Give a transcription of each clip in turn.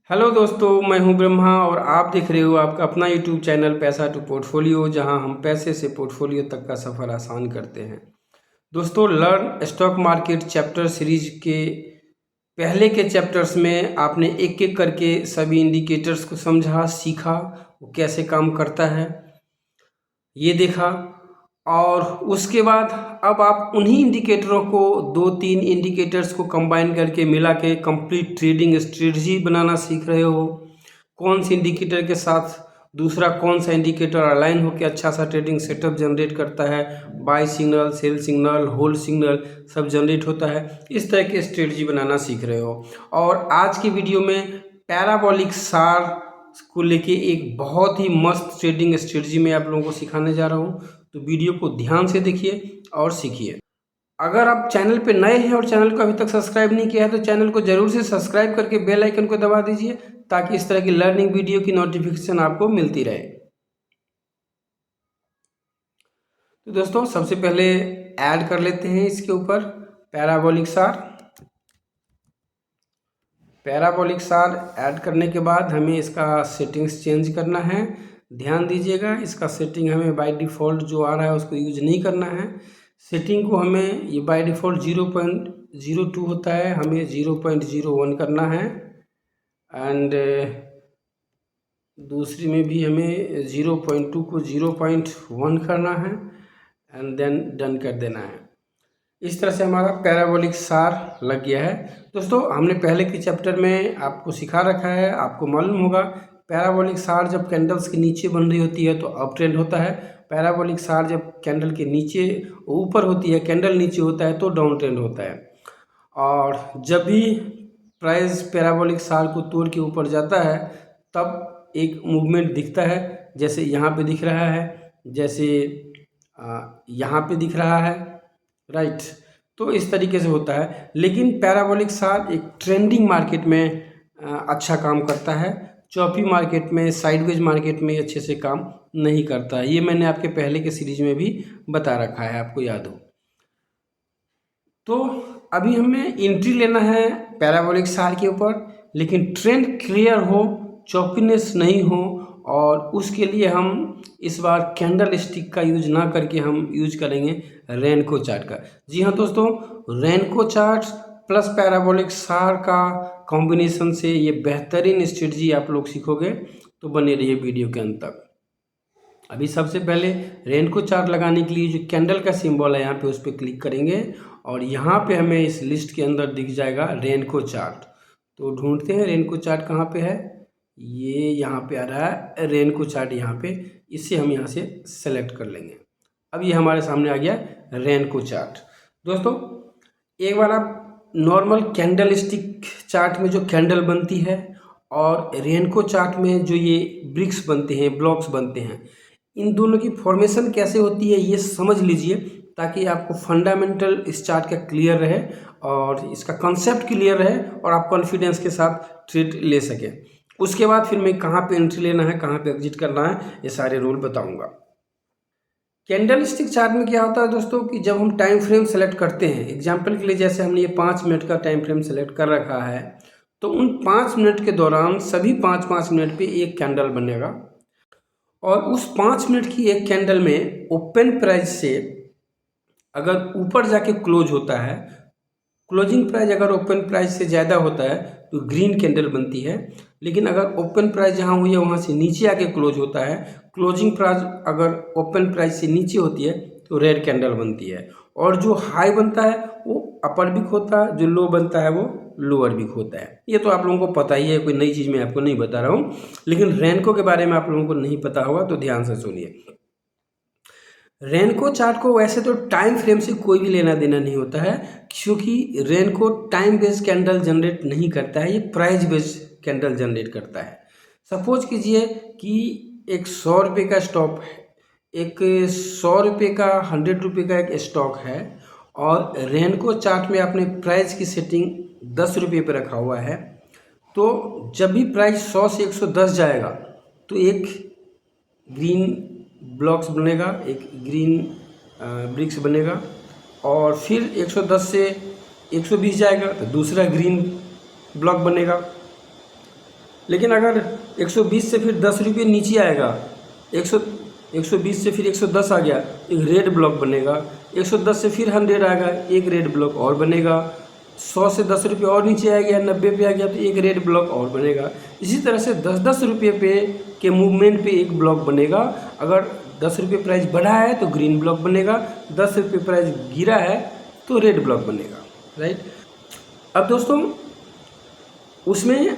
Hello दोस्तों, मैं हूं ब्रह्मा और आप देख रहे हो आपका अपना यूट्यूब चैनल पैसा टू पोर्टफोलियो, जहां हम पैसे से पोर्टफोलियो तक का सफ़र आसान करते हैं। दोस्तों, learn stock market chapter series के पहले के चैप्टर्स में आपने एक एक करके सभी इंडिकेटर्स को समझा, सीखा, वो कैसे काम करता है ये देखा। और उसके बाद अब आप उन्हीं इंडिकेटरों को, दो तीन इंडिकेटर्स को कंबाइन करके मिला के कंप्लीट ट्रेडिंग स्ट्रेटजी बनाना सीख रहे हो। कौन से इंडिकेटर के साथ दूसरा कौन सा इंडिकेटर अलाइन होकर अच्छा सा ट्रेडिंग सेटअप जनरेट करता है, buy signal, sell signal, hold signal सब जनरेट होता है। इस तरह की स्ट्रेटजी बनाना सीख रहे हो। और आज की वीडियो में पैराबोलिक सार को लेके एक बहुत ही मस्त ट्रेडिंग स्ट्रेटजी में आप लोगों को सिखाने जा रहा हूँ, तो वीडियो को ध्यान से देखिए और सीखिए। अगर आप चैनल पे नए हैं और चैनल को अभी तक सब्सक्राइब नहीं किया है तो चैनल को जरूर से सब्सक्राइब करके बेल आइकन को दबा दीजिए, ताकि इस तरह की लर्निंग वीडियो की नोटिफिकेशन आपको मिलती रहे। तो दोस्तों, सबसे पहले ऐड कर लेते हैं इसके ऊपर पैराबोलिक सार। पैराबोलिक सार ऐड करने के बाद हमें इसका सेटिंग्स चेंज करना है। ध्यान दीजिएगा, इसका सेटिंग हमें बाय डिफ़ॉल्ट जो आ रहा है उसको यूज नहीं करना है। सेटिंग को हमें, ये बाय डिफ़ॉल्ट 0.02 होता है, हमें 0.01 करना है। एंड दूसरी में भी हमें 0.2 को 0.1 करना है एंड देन डन कर देना है। इस तरह से हमारा पैराबोलिक सार लग गया है। दोस्तों, हमने पहले के चैप्टर में आपको सिखा रखा है, आपको मालूम होगा पैराबोलिक सार जब कैंडल्स के नीचे बन रही होती है तो अप ट्रेंड होता है। पैराबोलिक सार जब कैंडल के नीचे ऊपर होती है, कैंडल नीचे होता है तो डाउन ट्रेंड होता है। और जब भी प्राइस पैराबोलिक सार को तोड़ के ऊपर जाता है तब एक मूवमेंट दिखता है, जैसे यहाँ पे दिख रहा है, जैसे यहाँ पे दिख रहा है, राइट। तो इस तरीके से होता है। लेकिन पैराबोलिक सार एक ट्रेंडिंग मार्केट में अच्छा काम करता है, चौपी मार्केट में, साइडवेज मार्केट में अच्छे से काम नहीं करता है। ये मैंने आपके पहले के सीरीज में भी बता रखा है, आपको याद हो तो। अभी हमें एंट्री लेना है पैराबोलिक सार के ऊपर, लेकिन ट्रेंड क्लियर हो, चौपीनेस नहीं हो, और उसके लिए हम इस बार कैंडल स्टिक का यूज ना करके हम यूज करेंगे रेनको चार्ट का। जी हाँ दोस्तों, रेनको चार्ट प्लस पैराबोलिक सार का कॉम्बिनेशन से ये बेहतरीन स्ट्रेटजी आप लोग सीखोगे, तो बने रहिए वीडियो के अंत तक। अभी सबसे पहले रेनको चार्ट लगाने के लिए जो कैंडल का सिंबल है यहाँ पे उस पर क्लिक करेंगे और यहाँ पे हमें इस लिस्ट के अंदर दिख जाएगा रेनको चार्ट। तो ढूंढते हैं रेनको चार्ट कहाँ पे है। ये यहाँ पे आ रहा है रेनको चार्ट, यहाँ पे इसे हम यहाँ से सेलेक्ट कर लेंगे। अब ये हमारे सामने आ गया रेनको चार्ट। दोस्तों, एक बार आप नॉर्मल कैंडल स्टिक चार्ट में जो कैंडल बनती है और रेनको चार्ट में जो ये ब्रिक्स बनते हैं, ब्लॉक्स बनते हैं, इन दोनों की फॉर्मेशन कैसे होती है ये समझ लीजिए, ताकि आपको फंडामेंटल इस चार्ट का क्लियर रहे और इसका कंसेप्ट क्लियर रहे और आप कॉन्फिडेंस के साथ ट्रेड ले सकें। उसके बाद फिर मैं कहाँ पे एंट्री लेना है, कहाँ पे एग्जिट करना है, ये सारे रूल बताऊंगा। कैंडल स्टिक चार्ट में क्या होता है दोस्तों कि जब हम टाइम फ्रेम सेलेक्ट करते हैं, एग्जाम्पल के लिए जैसे हमने ये 5 मिनट का टाइम फ्रेम सेलेक्ट कर रखा है, तो उन 5 मिनट के दौरान सभी 5-5 मिनट पे एक कैंडल बनेगा और उस 5 मिनट की एक कैंडल में ओपन प्राइस से अगर ऊपर जाके क्लोज होता है, क्लोजिंग प्राइस अगर ओपन प्राइस से ज़्यादा होता है तो ग्रीन कैंडल बनती है। लेकिन अगर ओपन प्राइस जहाँ हुई है वहाँ से नीचे आके क्लोज होता है, क्लोजिंग प्राइस अगर ओपन प्राइस से नीचे होती है तो रेड कैंडल बनती है। और जो हाई बनता है वो अपर बिक होता है, जो लो बनता है वो लोअर बिक होता है। ये तो आप लोगों को पता ही है, कोई नई चीज़ मैं आपको नहीं बता रहा हूँ। लेकिन रेनको के बारे में आप लोगों को नहीं पता होगा तो ध्यान से सुनिए। रेनको चार्ट को वैसे तो टाइम फ्रेम से कोई भी लेना देना नहीं होता है, क्योंकि रेनको टाइम बेस्ड कैंडल जनरेट नहीं करता है, ये प्राइस बेस्ड कैंडल जनरेट करता है। सपोज कीजिए कि एक 100 रुपये का स्टॉक है, एक 100 रुपये का 100 रुपये का एक स्टॉक है और रेनको चार्ट में आपने प्राइस की सेटिंग 10 रुपये पर रखा हुआ है। तो जब भी प्राइस 100 से 110 जाएगा तो एक ग्रीन ब्लॉक्स बनेगा, एक ग्रीन ब्रिक्स बनेगा, और फिर 110 से 120 जाएगा तो दूसरा ग्रीन ब्लॉक बनेगा। लेकिन अगर 120 से फिर 10 रुपये नीचे आएगा, 120 से फिर 110 आ गया, एक रेड ब्लॉक बनेगा, 110 से फिर 100 आएगा, एक रेड ब्लॉक और बनेगा, 100 से 10 रुपये और नीचे आ गया, 90 पे आ गया तो एक रेड ब्लॉक और बनेगा। इसी तरह से 10-10 रुपये पे के मूवमेंट पे एक ब्लॉक बनेगा। अगर 10 रुपये प्राइस बढ़ा है तो ग्रीन ब्लॉक बनेगा, 10 रुपये प्राइस गिरा है तो रेड ब्लॉक बनेगा, राइट। अब दोस्तों उसमें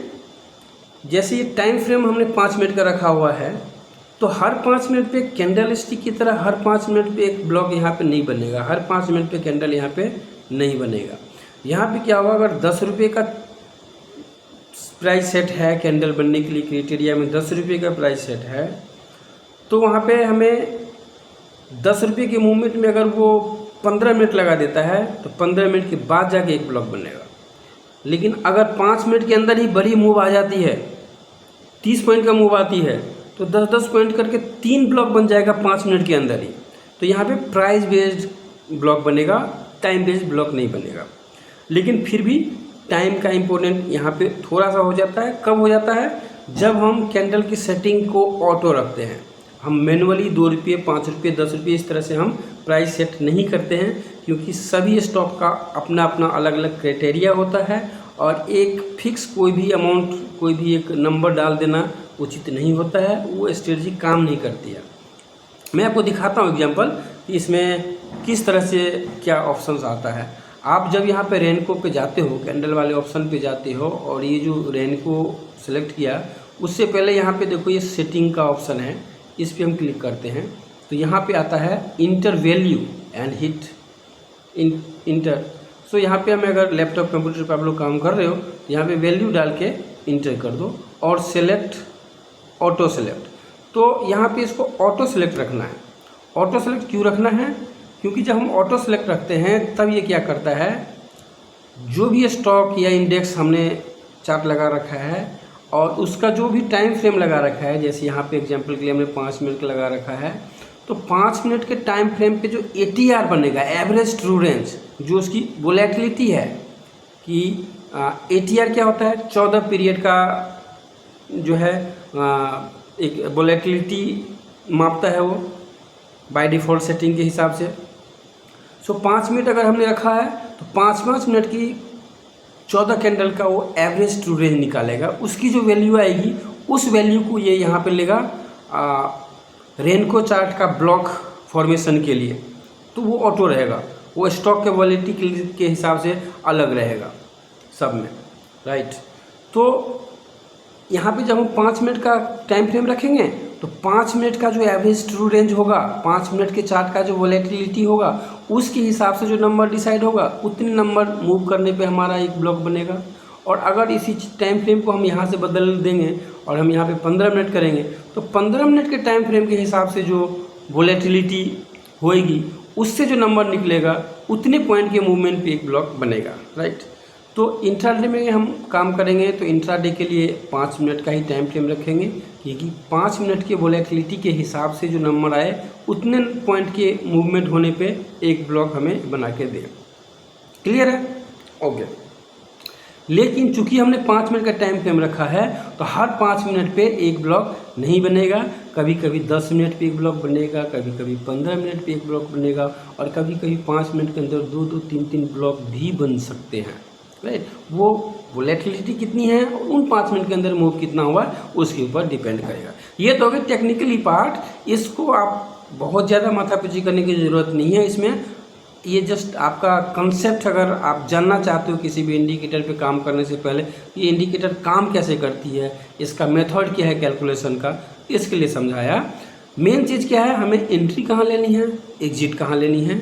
जैसे ये टाइम फ्रेम हमने 5 मिनट का रखा हुआ है, तो हर 5 मिनट पे कैंडल स्टिक की तरह हर 5 मिनट पे एक ब्लॉक यहाँ पे नहीं बनेगा, हर 5 मिनट पे कैंडल यहाँ पे नहीं बनेगा। यहाँ पे क्या होगा, अगर 10 रुपये का प्राइस सेट है कैंडल बनने के लिए, क्राइटेरिया में 10 रुपये का प्राइस सेट है, तो वहाँ पे हमें 10 रुपये के मूवमेंट में अगर वो 15 मिनट लगा देता है तो 15 मिनट के बाद जाके एक ब्लॉक बनेगा। लेकिन अगर 5 मिनट के अंदर ही बड़ी मूव आ जाती है, 30 पॉइंट का मूव आती है, तो 10-10 पॉइंट करके 3 ब्लॉक बन जाएगा 5 मिनट के अंदर ही। तो यहाँ पे प्राइस बेस्ड ब्लॉक बनेगा, टाइम बेस्ड ब्लॉक नहीं बनेगा। लेकिन फिर भी टाइम का इम्पोर्टेंट यहाँ पे थोड़ा सा हो जाता है। कब हो जाता है, जब हम कैंडल की सेटिंग को ऑटो रखते हैं। हम मैनुअली 2 रुपये, 5 रुपये, 10 रुपये इस तरह से हम प्राइस सेट नहीं करते हैं, क्योंकि सभी स्टॉक का अपना अपना अलग अलग क्राइटेरिया होता है और एक फिक्स कोई भी अमाउंट, कोई भी एक नंबर डाल देना उचित नहीं होता है, वो स्ट्रेटजी काम नहीं करती है। मैं आपको दिखाता हूँ एग्जांपल कि इसमें किस तरह से क्या ऑप्शंस आता है। आप जब यहाँ पे रेनको पे जाते हो, कैंडल वाले ऑप्शन पे जाते हो और ये जो रेनको सेलेक्ट किया, उससे पहले यहाँ पे देखो ये सेटिंग का ऑप्शन है, इस पर हम क्लिक करते हैं तो यहाँ पे आता है enter value and hit enter. So यहाँ पे हमें अगर लैपटॉप कंप्यूटर पर आप लोग काम कर रहे हो तो यहाँ पे वैल्यू डाल के इंटर कर दो और सेलेक्ट ऑटो सेलेक्ट। तो यहाँ पे इसको ऑटो सेलेक्ट रखना है। ऑटो सेलेक्ट क्यों रखना है, क्योंकि जब हम ऑटो सेलेक्ट रखते हैं तब ये क्या करता है, जो भी स्टॉक या इंडेक्स हमने चार्ट लगा रखा है और उसका जो भी टाइम फ्रेम लगा रखा है, जैसे यहाँ पे एग्जांपल के लिए हमने 5 मिनट का लगा रखा है, तो 5 मिनट के टाइम फ्रेम पे जो ATR बनेगा, एवरेज ट्रू रेंज, जो उसकी वोलेटिलिटी है कि ATR क्या होता है, 14 पीरियड का जो है एक वोलेटिलिटी मापता है वो बाय डिफ़ॉल्ट सेटिंग के हिसाब से। सो 5 मिनट अगर हमने रखा है तो 5-5 मिनट की 14 कैंडल का वो एवरेज ट्रू रेंज निकालेगा। उसकी जो वैल्यू आएगी उस वैल्यू को ये यहाँ पे लेगा रेनको चार्ट का ब्लॉक फॉर्मेशन के लिए, तो वो ऑटो रहेगा, वो स्टॉक के वॉलेटिलिटी के हिसाब से अलग रहेगा सब में, राइट। तो यहाँ पे जब हम 5 मिनट का टाइम फ्रेम रखेंगे तो 5 मिनट का जो एवरेज ट्रू रेंज होगा, 5 मिनट के चार्ट का जो वोलेटिलिटी होगा, उसके हिसाब से जो नंबर डिसाइड होगा उतने नंबर मूव करने पे हमारा एक ब्लॉक बनेगा। और अगर इसी टाइम फ्रेम को हम यहाँ से बदल देंगे और हम यहाँ पे 15 मिनट करेंगे तो 15 मिनट के टाइम फ्रेम के हिसाब से जो वोलेटिलिटी होएगी उससे जो नंबर निकलेगा उतने पॉइंट के मूवमेंट पे एक ब्लॉक बनेगा, राइट। तो इंट्राडे में हम काम करेंगे तो इंट्राडे के लिए 5 मिनट का ही टाइम फ्रेम रखेंगे, क्योंकि 5 मिनट के वोलेटिलिटी के हिसाब से जो नंबर आए उतने पॉइंट के मूवमेंट होने पे एक ब्लॉक हमें बना के दे। क्लियर है? ओके। लेकिन चूंकि हमने 5 मिनट का टाइम फ्रेम रखा है तो हर 5 मिनट पे एक ब्लॉक नहीं बनेगा, कभी कभी 10 मिनट पे एक ब्लॉक बनेगा, कभी कभी 15 मिनट पे एक ब्लॉक बनेगा और कभी कभी 5 मिनट के अंदर 2-2, 3-3 ब्लॉक भी बन सकते हैं, राइट। वो वोलेटिलिटी कितनी है और उन 5 मिनट के अंदर मूव कितना हुआ उसके ऊपर डिपेंड करेगा। ये तो अगर टेक्निकली पार्ट, इसको आप बहुत ज़्यादा माथापच्ची करने की ज़रूरत नहीं है इसमें। ये जस्ट आपका कंसेप्ट, अगर आप जानना चाहते हो किसी भी इंडिकेटर पे काम करने से पहले ये इंडिकेटर काम कैसे करती है, इसका मेथड क्या है कैलकुलेशन का, इसके लिए समझाया। मेन चीज़ क्या है, हमें एंट्री कहाँ लेनी है, एग्जिट कहाँ लेनी है,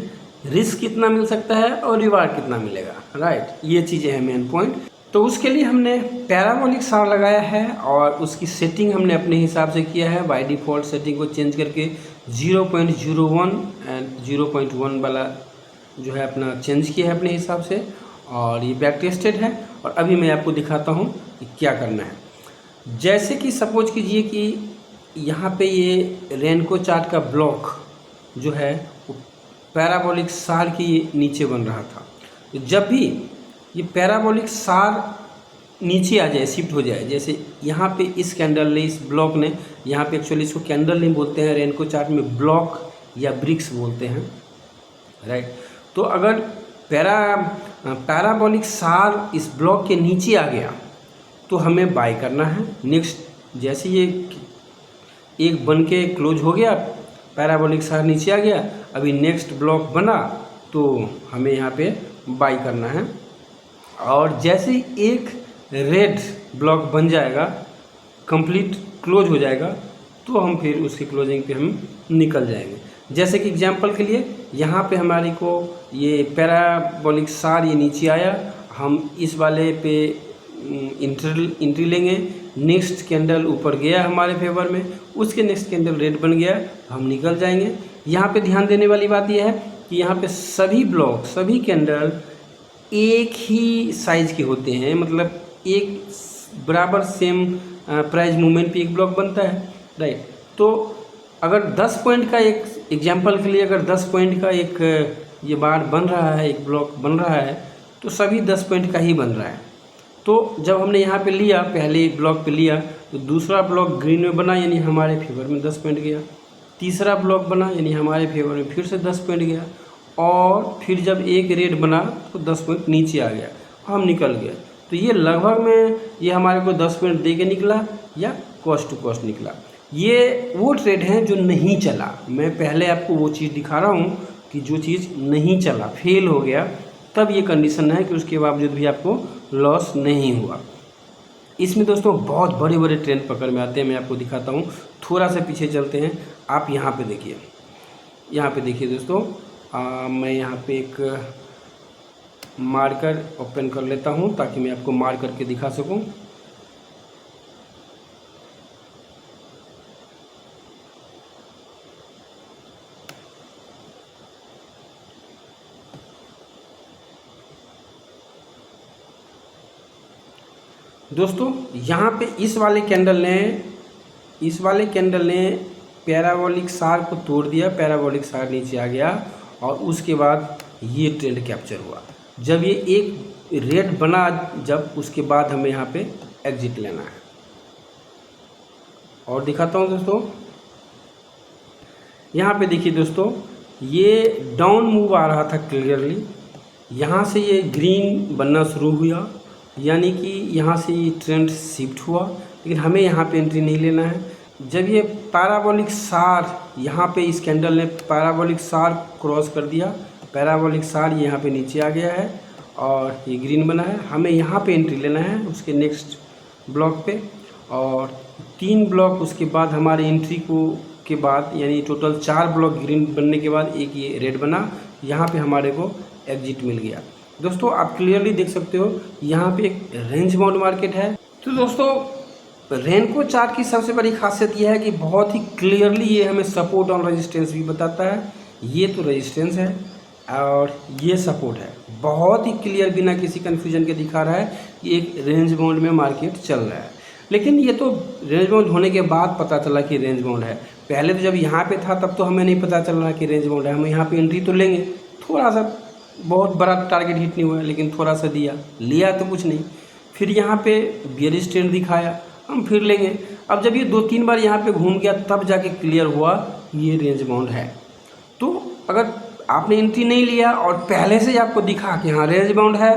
रिस्क कितना मिल सकता है और रिवार्ड कितना मिलेगा, राइट। ये चीज़ें हैं मेन पॉइंट। तो उसके लिए हमने पैराबोलिक सार लगाया है और उसकी सेटिंग हमने अपने हिसाब से किया है। बाय डिफ़ॉल्ट सेटिंग को चेंज करके 0.01 एंड 0.1 वाला जो है अपना चेंज किया है अपने हिसाब से, और ये बैक टेस्टेड है। और अभी मैं आपको दिखाता हूँ कि क्या करना है। जैसे कि सपोज कीजिए कि यहाँ पे ये रेनको चार्ट का ब्लॉक जो है वो पैराबोलिक सार के नीचे बन रहा था। तो जब भी ये पैराबोलिक सार नीचे आ जाए, शिफ्ट हो जाए। जैसे यहाँ पे इस कैंडल ने, इस ब्लॉक ने, यहाँ पे एक्चुअली इसको कैंडल नहीं बोलते हैं, रेनको चार्ट में ब्लॉक या ब्रिक्स बोलते हैं, राइट। तो अगर पैराबोलिक सार इस ब्लॉक के नीचे आ गया तो हमें बाय करना है। नेक्स्ट जैसे ये एक बन के क्लोज हो गया, पैराबोलिक सार नीचे आ गया, अभी नेक्स्ट ब्लॉक बना तो हमें यहाँ पे बाय करना है। और जैसे ही एक रेड ब्लॉक बन जाएगा, कंप्लीट क्लोज हो जाएगा, तो हम फिर उसकी क्लोजिंग पे हम निकल जाएंगे। जैसे कि एग्जांपल के लिए यहाँ पे हमारी को ये पैराबोलिक सार ये नीचे आया, हम इस वाले पे एंट्री लेंगे, नेक्स्ट कैंडल ऊपर गया हमारे फेवर में, उसके नेक्स्ट कैंडल रेड बन गया, हम निकल जाएंगे। यहाँ पे ध्यान देने वाली बात यह है कि यहाँ पे सभी ब्लॉक, सभी कैंडल एक ही साइज के होते हैं, मतलब एक बराबर सेम प्राइस मूवमेंट पे एक ब्लॉक बनता है, राइट। तो अगर 10 पॉइंट का, एक एग्जांपल के लिए अगर 10 पॉइंट का एक ये बार बन रहा है, एक ब्लॉक बन रहा है, तो सभी 10 पॉइंट का ही बन रहा है। तो जब हमने यहाँ पे लिया, पहले ब्लॉक पे लिया, तो दूसरा ब्लॉक ग्रीन में बना, यानी हमारे फेवर में 10 पॉइंट गया। तीसरा ब्लॉक बना, यानी हमारे फेवर में फिर से 10 पॉइंट गया। और फिर जब एक रेड बना तो 10 पॉइंट नीचे आ गया, हम निकल गए। तो ये लगभग में ये हमारे को 10 पॉइंट दे के निकला या कॉस्ट टू कॉस्ट निकला। ये वो ट्रेड हैं जो नहीं चला। मैं पहले आपको वो चीज़ दिखा रहा हूँ कि जो चीज़ नहीं चला, फेल हो गया, तब ये कंडीशन है कि उसके बावजूद भी आपको लॉस नहीं हुआ। इसमें दोस्तों बहुत बड़े बड़े ट्रेंड पकड़ में आते हैं, मैं आपको दिखाता हूँ। थोड़ा सा पीछे चलते हैं, आप यहाँ पे देखिए, यहाँ पे देखिए दोस्तों, मैं यहाँ पे एक मार्कर ओपन कर लेता हूँ ताकि मैं आपको मार्क करके दिखा सकूँ। दोस्तों यहाँ पे इस वाले कैंडल ने पैराबोलिक सार को तोड़ दिया, पैराबोलिक सार नीचे आ गया और उसके बाद ये ट्रेंड कैप्चर हुआ। जब ये एक रेड बना, जब उसके बाद हमें यहाँ पे एग्जिट लेना है। और दिखाता हूँ दोस्तों, यहाँ पे देखिए दोस्तों, ये डाउन मूव आ रहा था क्लियरली, यहाँ से ये ग्रीन बनना शुरू हुआ, यानी कि यहाँ से ये ट्रेंड शिफ्ट हुआ, लेकिन हमें यहाँ पे एंट्री नहीं लेना है। जब ये पैराबोलिक सार, यहाँ पे इस कैंडल ने पैराबोलिक सार क्रॉस कर दिया, पैराबोलिक सार यहाँ पे नीचे आ गया है और ये ग्रीन बना है, हमें यहाँ पे एंट्री लेना है उसके नेक्स्ट ब्लॉक पे। और 3 ब्लॉक उसके बाद हमारे एंट्री के बाद, यानी टोटल 4 ब्लॉक ग्रीन बनने के बाद एक ये रेड बना, यहाँ पे हमारे को एग्जिट मिल गया। दोस्तों आप क्लियरली देख सकते हो यहाँ पे एक रेंज बाउंड मार्केट है। तो दोस्तों रेनको चार्ट की सबसे बड़ी खासियत यह है कि बहुत ही क्लियरली ये हमें सपोर्ट और रेजिस्टेंस भी बताता है। ये तो रेजिस्टेंस है और ये सपोर्ट है, बहुत ही क्लियर, बिना किसी कन्फ्यूजन के दिखा रहा है कि एक रेंज बाउंड में मार्केट चल रहा है। लेकिन ये तो रेंज बाउंड होने के बाद पता चला कि रेंज बाउंड है। पहले तो जब यहाँ पे था तब तो हमें नहीं पता चल रहा कि रेंज बाउंड है। हम यहाँ पे एंट्री तो लेंगे, थोड़ा सा, बहुत बड़ा टारगेट हिट नहीं हुआ लेकिन थोड़ा सा लिया तो कुछ नहीं। फिर यहाँ पे बियरिश ट्रेंड दिखाया, हम फिर लेंगे। अब जब ये 2-3 बार यहाँ पे घूम गया तब जाके क्लियर हुआ ये रेंज बाउंड है। तो अगर आपने एंट्री नहीं लिया और पहले से ही आपको दिखा कि हाँ रेंज बाउंड है,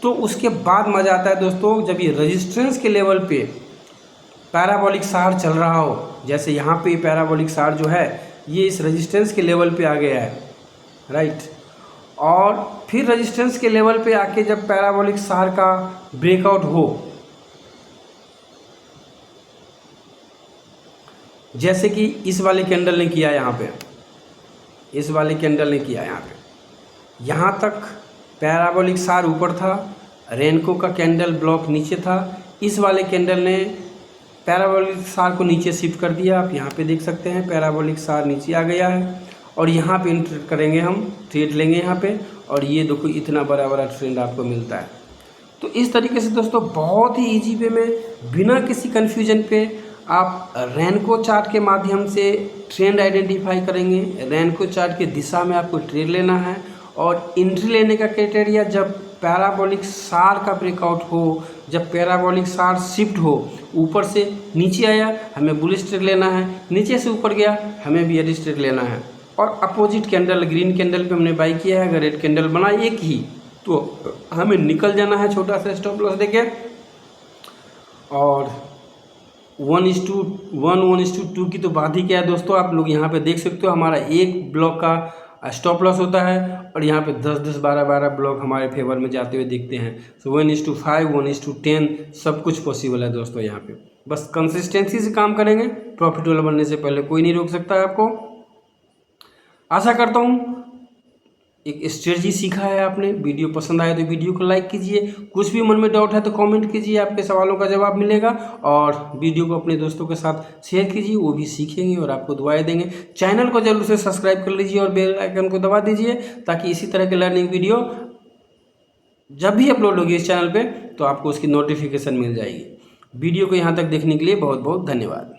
तो उसके बाद मज़ा आता है दोस्तों जब ये रेजिस्टेंस के लेवल पे पैराबोलिक सार चल रहा हो। जैसे यहाँ पे पैराबोलिक सार जो है ये इस रेजिस्टेंस के लेवल पे आ गया है, राइट। और फिर रेजिस्टेंस के लेवल पे आके जब पैराबोलिक सार का ब्रेकआउट हो, जैसे कि इस वाले कैंडल ने किया, यहाँ पे इस वाले कैंडल ने किया, यहाँ तक पैराबोलिक सार ऊपर था, रेनको का कैंडल ब्लॉक नीचे था। इस वाले कैंडल ने पैराबोलिक सार को नीचे शिफ्ट कर दिया। आप यहाँ पे देख सकते हैं पैराबोलिक सार नीचे आ गया है और यहाँ पे एंटर करेंगे, हम ट्रेड लेंगे यहाँ पे, और ये देखो इतना बड़ा बड़ा ट्रेंड आपको मिलता है। तो इस तरीके से दोस्तों बहुत ही इजी वे में, बिना किसी कन्फ्यूजन पे आप रेनको चार्ट के माध्यम से ट्रेंड आइडेंटिफाई करेंगे। रेनको चार्ट की दिशा में आपको ट्रेड लेना है और एंट्री लेने का क्राइटेरिया जब पैराबोलिक सार का ब्रेकआउट हो, जब पैराबोलिक सार शिफ्ट हो, ऊपर से नीचे आया हमें बुल स्ट्रिक लेना है, नीचे से ऊपर गया हमें बियर स्ट्रिक लेना है। और अपोजिट कैंडल ग्रीन कैंडल पे हमने बाई किया है, अगर रेड कैंडल बना एक ही तो हमें निकल जाना है छोटा सा स्टॉप लॉस देके। और 1:1 1:2 की तो बात ही क्या है दोस्तों, आप लोग यहाँ पे देख सकते हो हमारा एक ब्लॉक का स्टॉप लॉस होता है और यहाँ पे 10-10 12-12 ब्लॉक हमारे फेवर में जाते हुए दिखते हैं। सो 1:5 1:10 सब कुछ पॉसिबल है दोस्तों। यहाँ पे बस कंसिस्टेंसी से काम करेंगे, प्रॉफिटेबल बनने से पहले कोई नहीं रोक सकता है आपको। आशा करता हूँ एक स्ट्रेटजी सीखा है आपने। वीडियो पसंद आया तो वीडियो को लाइक कीजिए, कुछ भी मन में डाउट है तो कमेंट कीजिए, आपके सवालों का जवाब मिलेगा। और वीडियो को अपने दोस्तों के साथ शेयर कीजिए, वो भी सीखेंगे और आपको दुआएं देंगे। चैनल को जरूर से सब्सक्राइब कर लीजिए और बेल आइकन को दबा दीजिए ताकि इसी तरह के लर्निंग वीडियो जब भी अपलोड होगी इस चैनल पर तो आपको उसकी नोटिफिकेशन मिल जाएगी। वीडियो को यहाँ तक देखने के लिए बहुत बहुत धन्यवाद।